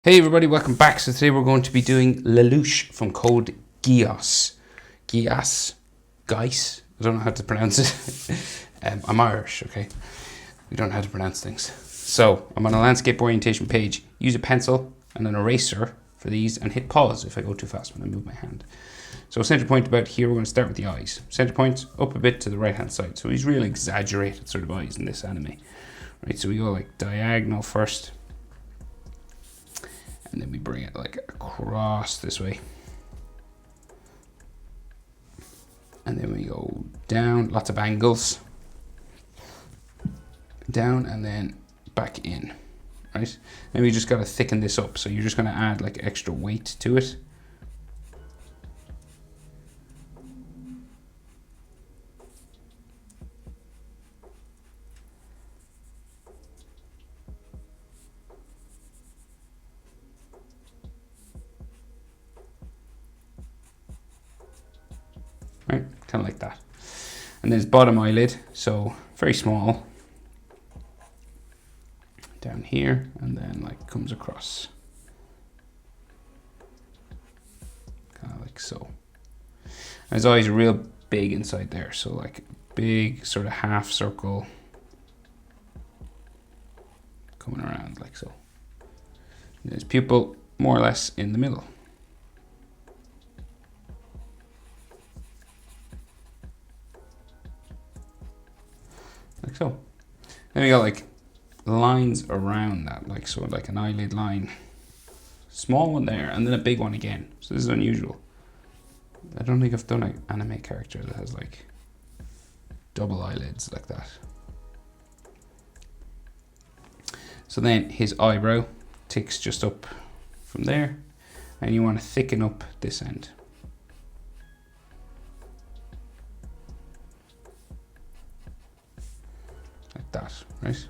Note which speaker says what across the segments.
Speaker 1: Hey everybody, welcome back. So today we're going to be doing Louch from code Geass. Geass. Geass. I don't know how to pronounce it. I'm Irish, okay? We don't know how to pronounce things. So I'm on a landscape orientation page. Use a pencil and an eraser for these and hit pause if I go too fast when I move my hand. So center point about here, we're going to start with the eyes. Center point up a bit to the right hand side. So he's real exaggerated sort of eyes in this anime. Right, so we go like diagonal first. And then we bring it like across this way. And then we go down, lots of angles. Down and then back in, right? And we just gotta thicken this up. So you're just gonna add like extra weight to it. Right, kind of like that. And then his bottom eyelid, so very small. Down here, and then like comes across. Kind of like so. And his eyes are real big inside there, so like big sort of half circle coming around like so. And his pupil more or less in the middle. Like so. Then we got like lines around that, like so, like an eyelid line. Small one there, and then a big one again. So this is unusual. I don't think I've done an anime character that has like double eyelids like that. So then his eyebrow ticks just up from there, and you want to thicken up this end. Like that, right?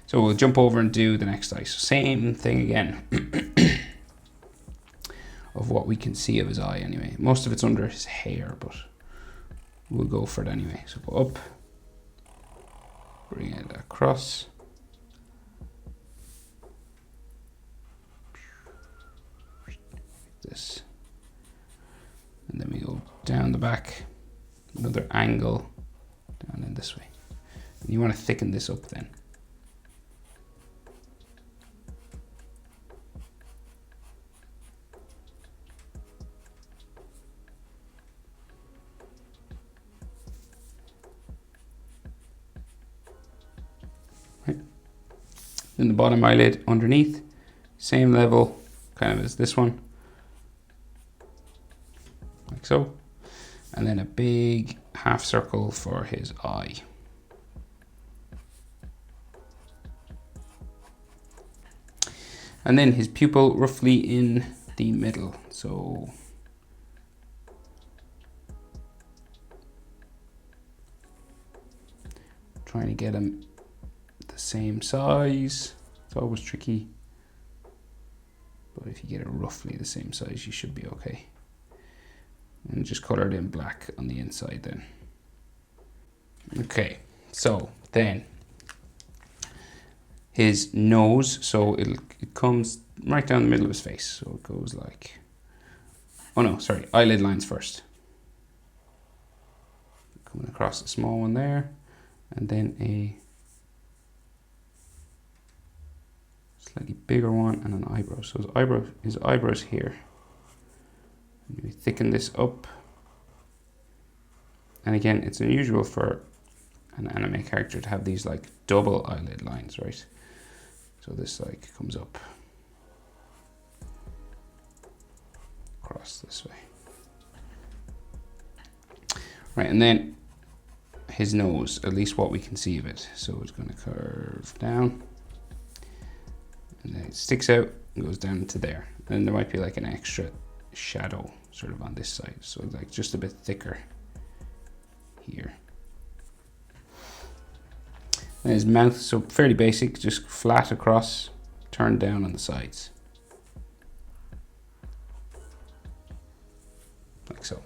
Speaker 1: So we'll jump over and do the next eye. So same thing again of what we can see of his eye anyway. Most of it's under his hair, but we'll go for it anyway. So go up, bring it across. This. And then we go down the back, another angle down in this way. And you want to thicken this up then. Right. Then the bottom eyelid underneath, same level kind of as this one, like so. And then a big half circle for his eye. And then his pupil roughly in the middle. So trying to get him the same size. It's always tricky. But if you get it roughly the same size, you should be okay. And just color it in black on the inside then. Okay, so then his nose, so it comes right down the middle of his face. So it goes like, oh no, sorry, eyelid lines first. Coming across a small one there, and then a slightly bigger one and an eyebrow. So his eyebrows here. And we thicken this up. And again, it's unusual for an anime character to have these like double eyelid lines, right? So this like comes up across this way. Right, and then his nose, at least what we can see of it. So it's going to curve down. And then it sticks out and goes down to there. And there might be like an extra shadow sort of on this side. So like just a bit thicker here. And his mouth, so fairly basic, just flat across, turned down on the sides. Like so.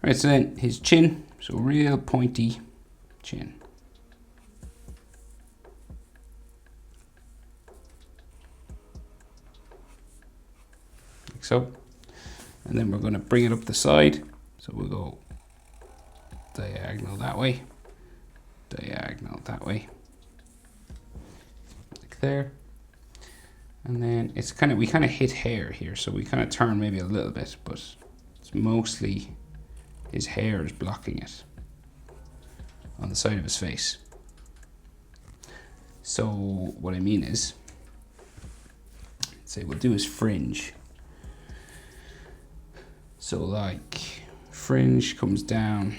Speaker 1: Right, so then his chin, so real pointy chin. Like so. And then we're going to bring it up the side. So we'll go diagonal that way, diagonal that way, like there. And then it's kind of, we kind of hit hair here, so we kind of turn maybe a little bit, but it's mostly his hair is blocking it on the side of his face. So what I mean is, say we'll do his fringe. So like fringe comes down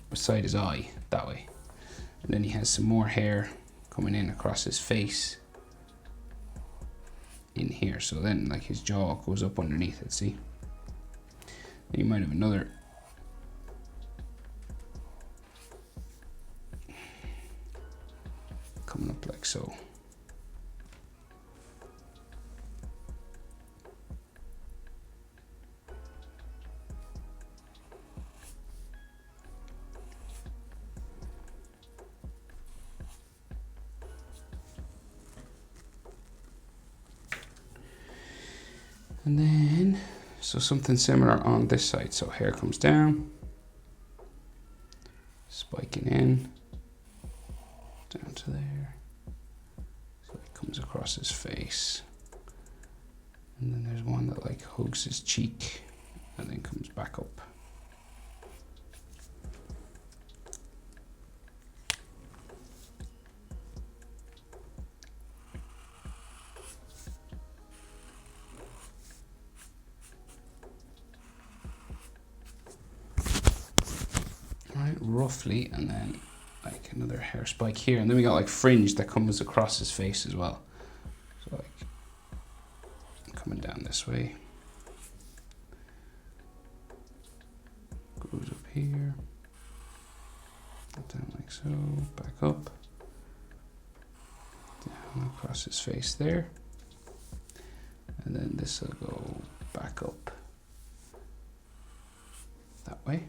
Speaker 1: beside his eye that way, and then he has some more hair coming in across his face in here. So then like his jaw goes up underneath it, see? And you might have another coming up like so. And then, so something similar on this side. So hair comes down, spiking in, down to there. So it comes across his face. And then there's one that like hugs his cheek and then comes back up. Roughly, and then like another hair spike here, and then we got like fringe that comes across his face as well. So like coming down this way, goes up here, down like so, back up, down across his face there, and then this will go back up that way.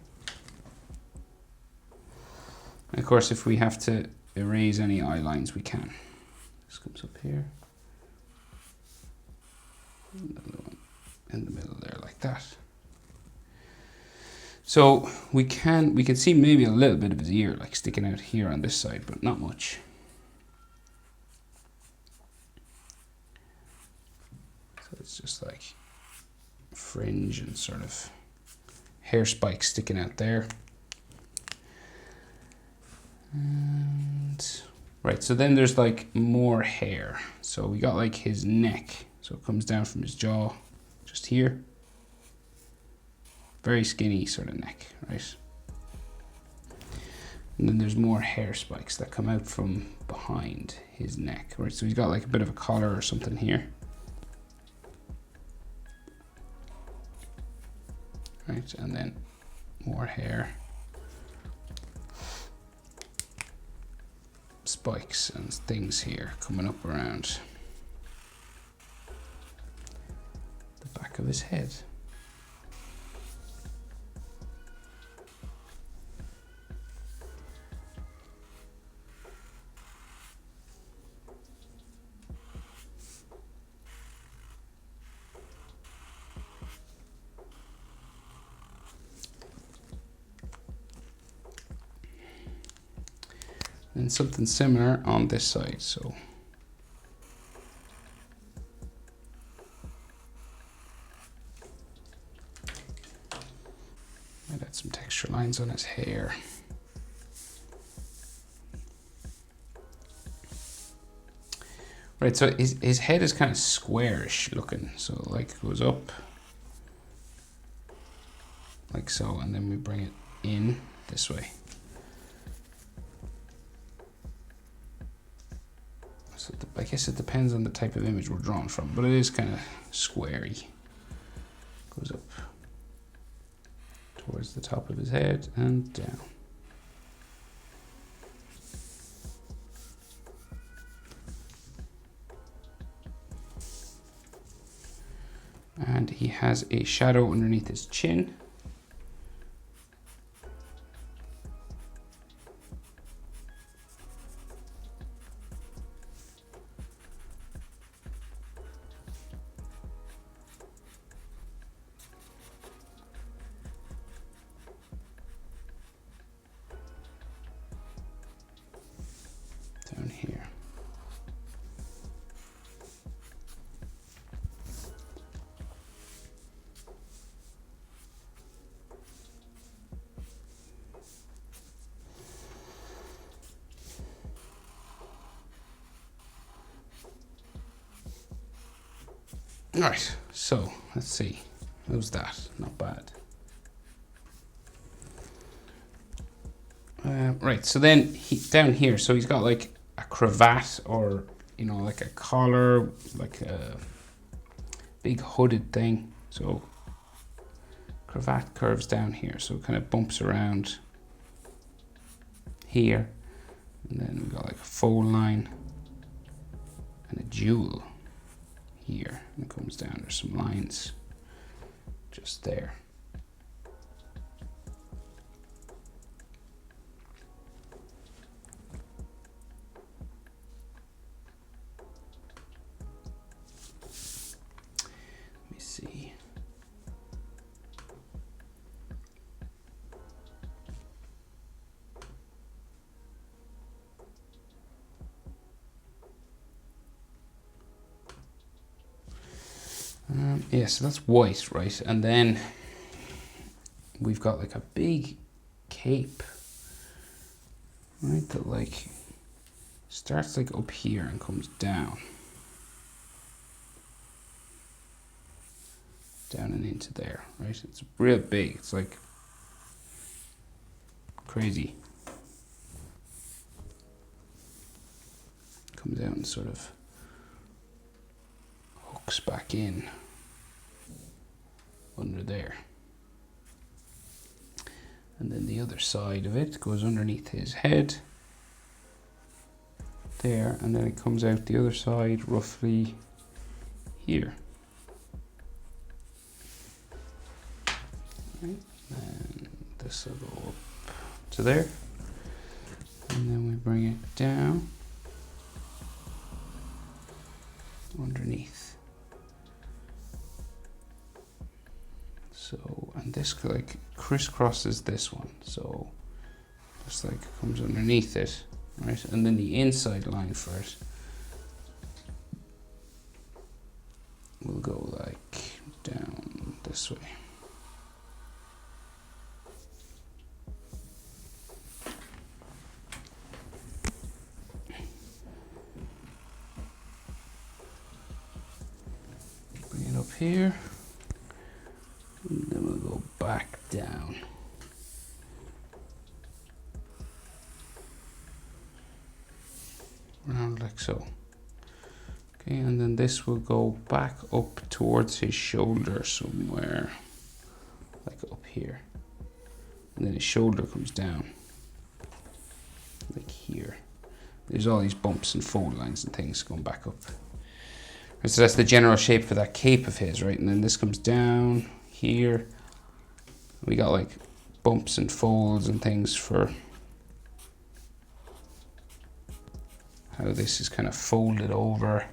Speaker 1: And of course, if we have to erase any eye lines, we can. This comes up here. Another one in the middle there, like that. So we can see maybe a little bit of his ear, like sticking out here on this side, but not much. So it's just like fringe and sort of hair spikes sticking out there. And right, so then there's like more hair. So we got like his neck. So it comes down from his jaw, just here. Very skinny sort of neck, right? And then there's more hair spikes that come out from behind his neck, right? So he's got like a bit of a collar or something here. Right, and then more hair. Spikes and things here coming up around the back of his head. And something similar on this side. So I'd add some texture lines on his hair. Right, so his head is kind of squarish looking. So like it goes up like so, and then we bring it in this way. So I guess it depends on the type of image we're drawn from, but it is kind of squarey. Goes up towards the top of his head and down. And he has a shadow underneath his chin. All right, so let's see. How's that? Not bad. Right, so then down here, so he's got like a cravat or, you know, like a collar, like a big hooded thing. So cravat curves down here, so it kind of bumps around here. And then we've got like a fold line and a jewel here. And it comes down, there's some lines just there. Let me see. Yeah, so that's white, right? And then we've got like a big cape, right? That like starts like up here and comes down. Down and into there, right? It's real big. It's like crazy. Comes out and sort of hooks back in under there. And then the other side of it goes underneath his head there, and then it comes out the other side roughly here. Right. And this will go up to there, and then we bring it down underneath. So, and this like crisscrosses this one, so just like comes underneath it, right? And then the inside line for it will go like down this way. Bring it up here. And then we'll go back down. Around like so. Okay, and then this will go back up towards his shoulder somewhere. Like up here. And then his shoulder comes down. Like here. There's all these bumps and fold lines and things going back up. So that's the general shape for that cape of his, right? And then this comes down here. We got like bumps and folds and things for how this is kind of folded over.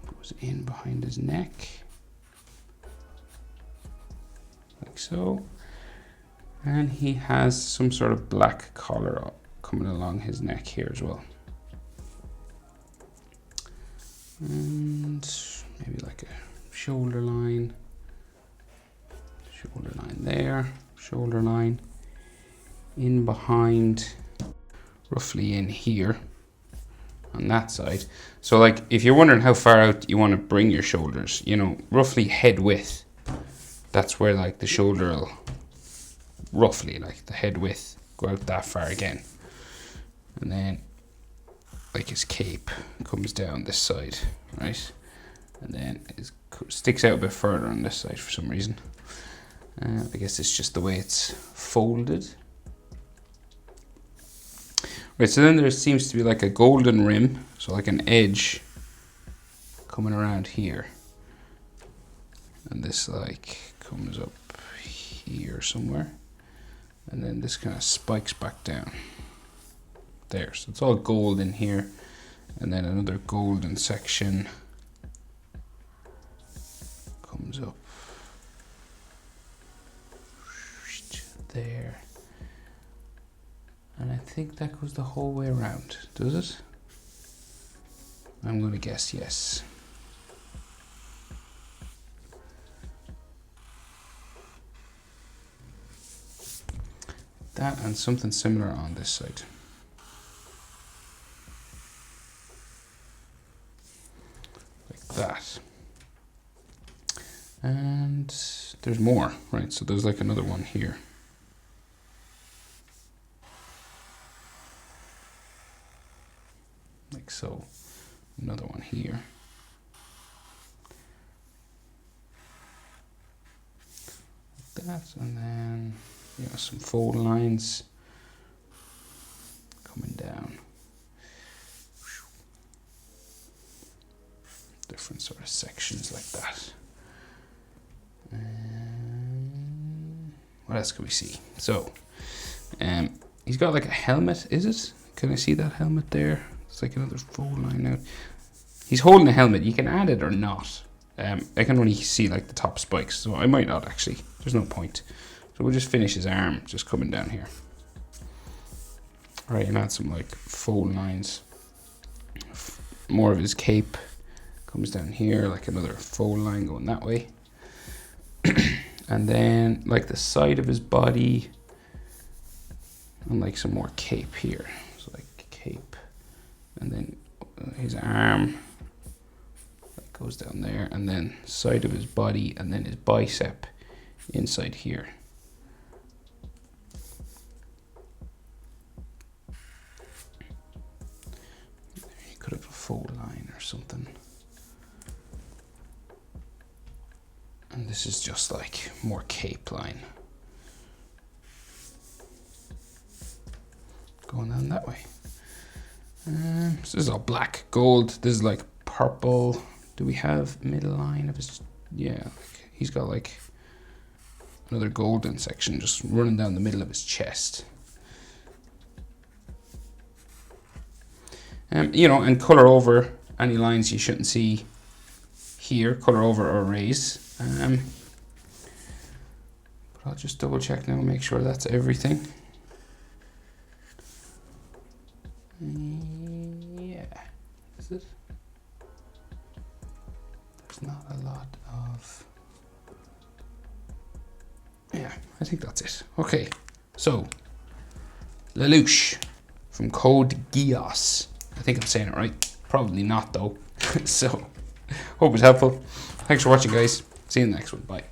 Speaker 1: Goes in behind his neck. Like so. And he has some sort of black collar coming along his neck here as well. And maybe like a shoulder line there, shoulder line in behind, roughly in here on that side. So like if you're wondering how far out you want to bring your shoulders, you know, roughly head width, that's where like the shoulder will roughly, like the head width, go out that far again. And then like his cape comes down this side, right? And then it sticks out a bit further on this side for some reason. I guess it's just the way it's folded. Right, so then there seems to be like a golden rim, so like an edge coming around here. And this like comes up here somewhere. And then this kind of spikes back down there. So it's all gold in here. And then another golden section comes up there. And I think that goes the whole way around, does it? I'm going to guess yes. that, and something similar on this side. Like that. And there's more, right? So there's like another one here. Like so. Another one here. Like that, and then some fold lines coming down. Different sort of sections like that. What else can we see? So, he's got like a helmet, is it? Can I see that helmet there? It's like another fold line out. He's holding a helmet. You can add it or not. I can only see like the top spikes, so I might not actually. There's no point. So we'll just finish his arm just coming down here. All right, and add some like fold lines. More of his cape comes down here, like another fold line going that way. And then like the side of his body and like some more cape here. So like cape, and then his arm that goes down there, and then side of his body, and then his bicep inside here. You could have a fold line or something. And this is just like more cape line. Going down that way. So this is all black, gold. This is like purple. Do we have middle line of his? Yeah, like he's got like another golden section just running down the middle of his chest. And color over any lines you shouldn't see here. Color over or erase. But I'll just double check now, make sure that's everything. Yeah, is it? There's not a lot of... Yeah, I think that's it. Okay, so Louch from code Geass. I think I'm saying it right. Probably not though. So, hope it's helpful. Thanks for watching, guys. See you in the next one. Bye.